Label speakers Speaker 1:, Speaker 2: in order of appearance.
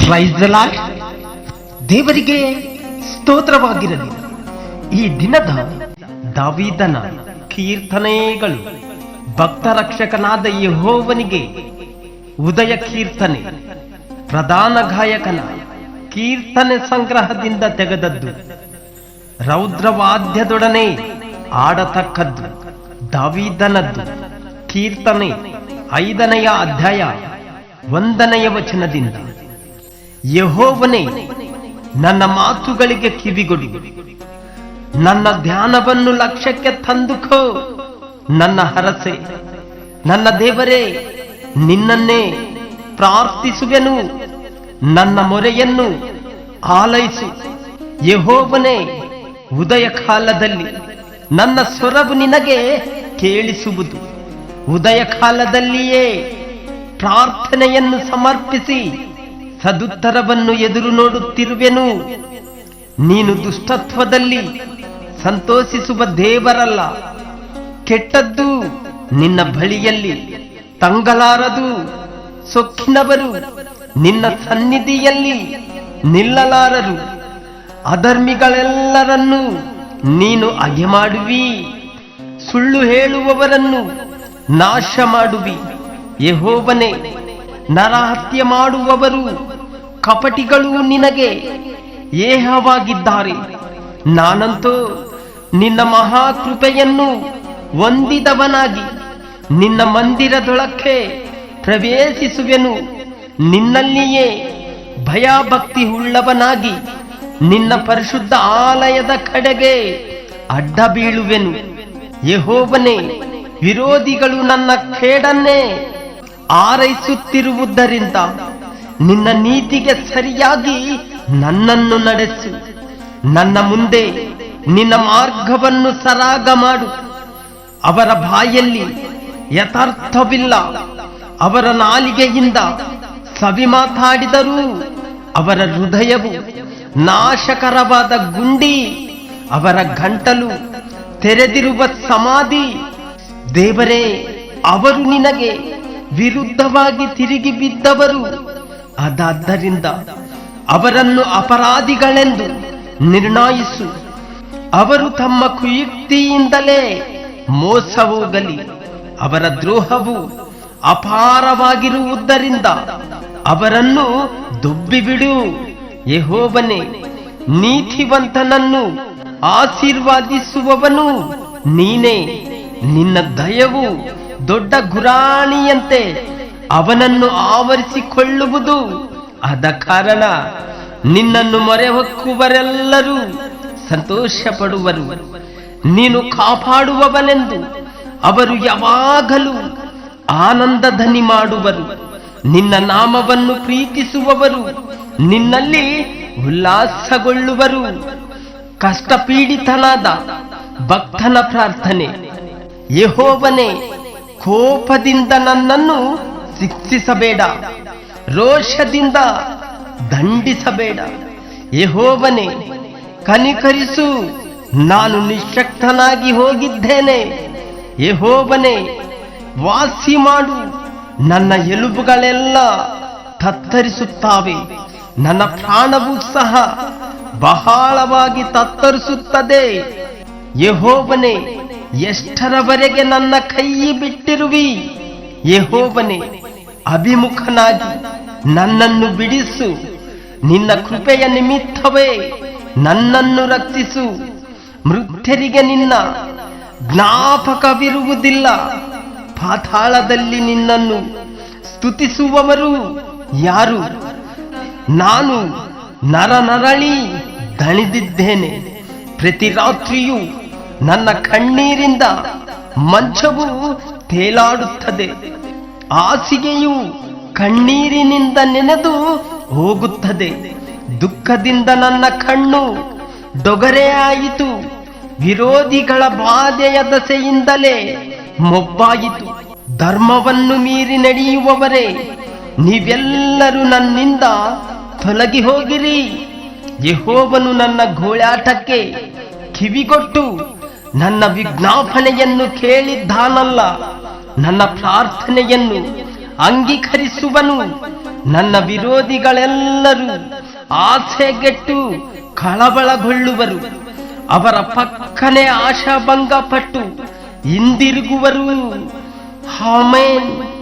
Speaker 1: Price the lord. ದೇವರಿಗೆ ಸ್ತೋತ್ರವಾಗಿರಲಿ. ಈ ದಿನದ ದಾವೀದನ ಕೀರ್ತನೆಗಳು ಭಕ್ತ ರಕ್ಷಕನಾದ ಯೆಹೋವನಿಗೆ ಉದಯ ಕೀರ್ತನೆ, ಪ್ರಧಾನ ಗಾಯಕನ ಕೀರ್ತನೆ ಸಂಗ್ರಹದಿಂದ ತೆಗೆದದ್ದು, ರೌದ್ರವಾದ್ಯದೊಡನೆ ಆಡತಕ್ಕದ್ದು. ದಾವೀದನದ್ದು ಕೀರ್ತನೆ 5ನೇ ಅಧ್ಯಾಯ 1ನೇ ವಚನದಿಂದ. ಯೆಹೋವನೇ, ನನ್ನ ಮಾತುಗಳಿಗೆ ಕಿವಿಗೊಡು, ನನ್ನ ಧ್ಯಾನವನ್ನು ಲಕ್ಷ್ಯಕ್ಕೆ ತಂದುಕೋ. ನನ್ನ ಹರಸೆ, ನನ್ನ ದೇವರೇ, ನಿನ್ನನ್ನೇ ಪ್ರಾರ್ಥಿಸುವೆನು. ನನ್ನ ಮೊರೆಯನ್ನು ಆಲೈಸು. ಯೆಹೋವನೇ, ಉದಯ ಕಾಲದಲ್ಲಿ ನನ್ನ ಸ್ವರವು ನಿನಗೆ ಕೇಳಿಸುವುದು. ಉದಯ ಕಾಲದಲ್ಲಿಯೇ ಪ್ರಾರ್ಥನೆಯನ್ನು ಸಮರ್ಪಿಸಿ ಸದುತ್ತರವನ್ನು ಎದುರು ನೋಡುತ್ತಿರುವೆನು. ನೀನು ದುಷ್ಟತ್ವದಲ್ಲಿ ಸಂತೋಷಿಸುವ ದೇವರಲ್ಲ. ಕೆಟ್ಟದ್ದು ನಿನ್ನ ಬಳಿಯಲ್ಲಿ ತಂಗಲಾರದು. ಸೊಕ್ಕಿನವರು ನಿನ್ನ ಸನ್ನಿಧಿಯಲ್ಲಿ ನಿಲ್ಲಲಾರರು. ಅಧರ್ಮಿಗಳೆಲ್ಲರನ್ನೂ ನೀನು ಅಗೆ ಮಾಡುವಿ. ಸುಳ್ಳು ಹೇಳುವವರನ್ನು ನಾಶ ಮಾಡುವಿ. ಯೆಹೋವನೇ, ನರಹತ್ಯೆ ಮಾಡುವವರು ಕಪಟಿಗಳು ನಿನಗೆ ಏಹವಾಗಿದ್ದಾರೆ. ನಾನಂತೂ ನಿನ್ನ ಮಹಾಕೃಪೆಯನ್ನು ಹೊಂದಿದವನಾಗಿ ನಿನ್ನ ಮಂದಿರದೊಳಕ್ಕೆ ಪ್ರವೇಶಿಸುವೆನು. ನಿನ್ನಲ್ಲಿಯೇ ಭಯಭಕ್ತಿ ಉಳ್ಳವನಾಗಿ ನಿನ್ನ ಪರಿಶುದ್ಧ ಆಲಯದ ಕಡೆಗೆ ಅಡ್ಡ ಬೀಳುವೆನು. ಯೆಹೋವನೇ, ವಿರೋಧಿಗಳು ನನ್ನ ಕೇಡನ್ನೇ ಆರೈಸುತ್ತಿರುವುದರಿಂದ ನಿನ್ನ ನೀತಿಗೆ ಸರಿಯಾಗಿ ನನ್ನನ್ನು ನಡೆಸು. ನನ್ನ ಮುಂದೆ ನಿನ್ನ ಮಾರ್ಗವನ್ನು ಸರಾಗ ಮಾಡು. ಅವರ ಬಾಯಲ್ಲಿ ಯಥಾರ್ಥವಿಲ್ಲ. ಅವರ ನಾಲಿಗೆಯಿಂದ ಸವಿ ಮಾತಾಡಿದರೂ ಅವರ ಹೃದಯವು ನಾಶಕರವಾದ ಗುಂಡಿ. ಅವರ ಗಂಟಲು ತೆರೆದಿರುವ ಸಮಾಧಿ. ದೇವರೇ, ಅವರು ನಿನಗೆ ವಿರುದ್ಧವಾಗಿ ತಿರುಗಿ ಬಿದ್ದವರು. ಅದಾದ್ದರಿಂದ ಅವರನ್ನು ಅಪರಾಧಿಗಳೆಂದು ನಿರ್ಣಯಿಸು. ಅವರು ತಮ್ಮ ಕುಯುಕ್ತಿಯಿಂದಲೇ ಮೋಸ ಹೋಗಲಿ. ಅವರ ದ್ರೋಹವು ಅಪಾರವಾಗಿರುವುದರಿಂದ ಅವರನ್ನು ದೊಬ್ಬಿಬಿಡು. ಯೆಹೋವನೇ, ನೀತಿವಂತನನ್ನು ಆಶೀರ್ವಾದಿಸುವವನು ನೀನೇ. ನಿನ್ನ ದಯವು ದೊಡ್ಡ ಗುರಾಣಿಯಂತೆ ಅವನನ್ನು ಆವರಿಸಿಕೊಳ್ಳುವುದು. ಆದ ಕಾರಣ ನಿನ್ನನ್ನು ಮೊರೆ ಹೊಕ್ಕುವರೆಲ್ಲರೂ ಸಂತೋಷ ಪಡುವರು. ನೀನು ಕಾಪಾಡುವವನೆಂದು ಅವರು ಯಾವಾಗಲೂ ಆನಂದ ಧ್ವನಿ ಮಾಡುವರು. ನಿನ್ನ ನಾಮವನ್ನು ಪ್ರೀತಿಸುವವರು ನಿನ್ನಲ್ಲಿ ಉಲ್ಲಾಸಗೊಳ್ಳುವರು. ಕಷ್ಟಪೀಡಿತನಾದ ಭಕ್ತನ ಪ್ರಾರ್ಥನೆ. ಯೆಹೋವನೇ, ಕೋಪದಿಂದ ನನ್ನನ್ನು ಶಿಕ್ಷಿಸಬೇಡ, ರೋಷದಿಂದ ದಂಡಿಸಬೇಡ. ಯೆಹೋವನೇ, ಕನಿಕರಿಸು, ನಾನು ನಿಶ್ಶಕ್ತನಾಗಿ ಹೋಗಿದ್ದೇನೆ. ಯೆಹೋವನೇ, ವಾಸಿ ಮಾಡು. ನನ್ನ ಎಲುಬುಗಳೆಲ್ಲ ತತ್ತರಿಸುತ್ತಾವೆ. ನನ್ನ ಪ್ರಾಣವೂ ಸಹ ಬಹಳವಾಗಿ ತತ್ತರಿಸುತ್ತದೆ. ಯೆಹೋವನೇ, ಎಷ್ಟರವರೆಗೆ ನನ್ನ ಕೈ ಬಿಟ್ಟಿರುವಿ? ಯೆಹೋವನೇ, ಅಭಿಮುಖನಾಗಿ ನನ್ನನ್ನು ಬಿಡಿಸು. ನಿನ್ನ ಕೃಪೆಯ ನಿಮಿತ್ತವೇ ನನ್ನನ್ನು ರಕ್ಷಿಸು. ಮೃತ್ಯರಿಗೆ ನಿನ್ನ ಜ್ಞಾಪಕವಿರುವುದಿಲ್ಲ. ಪಾತಾಳದಲ್ಲಿ ನಿನ್ನನ್ನು ಸ್ತುತಿಸುವವರು ಯಾರು? ನಾನು ನರನರಳಿ ದಣಿದಿದ್ದೇನೆ. ಪ್ರತಿ ರಾತ್ರಿಯೂ ನನ್ನ ಕಣ್ಣೀರಿಂದ ಮಂಚವು ತೇಲಾಡುತ್ತದೆ. ಹಾಸಿಗೆಯು ಕಣ್ಣೀರಿನಿಂದ ನೆನೆದು ಹೋಗುತ್ತದೆ. ದುಃಖದಿಂದ ನನ್ನ ಕಣ್ಣು ಡೊಗರೆಯಾಯಿತು. ವಿರೋಧಿಗಳ ಬಾಧೆಯ ದಸೆಯಿಂದಲೇ ಮೊಬ್ಬಾಯಿತು. ಧರ್ಮವನ್ನು ಮೀರಿ ನಡೆಯುವವರೇ, ನೀವೆಲ್ಲರೂ ನನ್ನಿಂದ ತೊಲಗಿ ಹೋಗಿರಿ. ಯೆಹೋವನು ನನ್ನ ಗೋಳಾಟಕ್ಕೆ ಕಿವಿಗೊಟ್ಟು ನನ್ನ ವಿಜ್ಞಾಪನೆಯನ್ನು ಕೇಳಿದ್ದಾನಲ್ಲ. ನನ್ನ ಪ್ರಾರ್ಥನೆಯನ್ನು ಅಂಗೀಕರಿಸುವನು. ನನ್ನ ವಿರೋಧಿಗಳೆಲ್ಲರೂ ಆಸೆಗೆಟ್ಟು ಕಳವಳಗೊಳ್ಳುವರು. ಅವರ ಪಕ್ಕನೆ ಆಶಾಭಂಗಪಟ್ಟು ಹಿಂದಿರುಗುವರು. ಆಮೆನ್.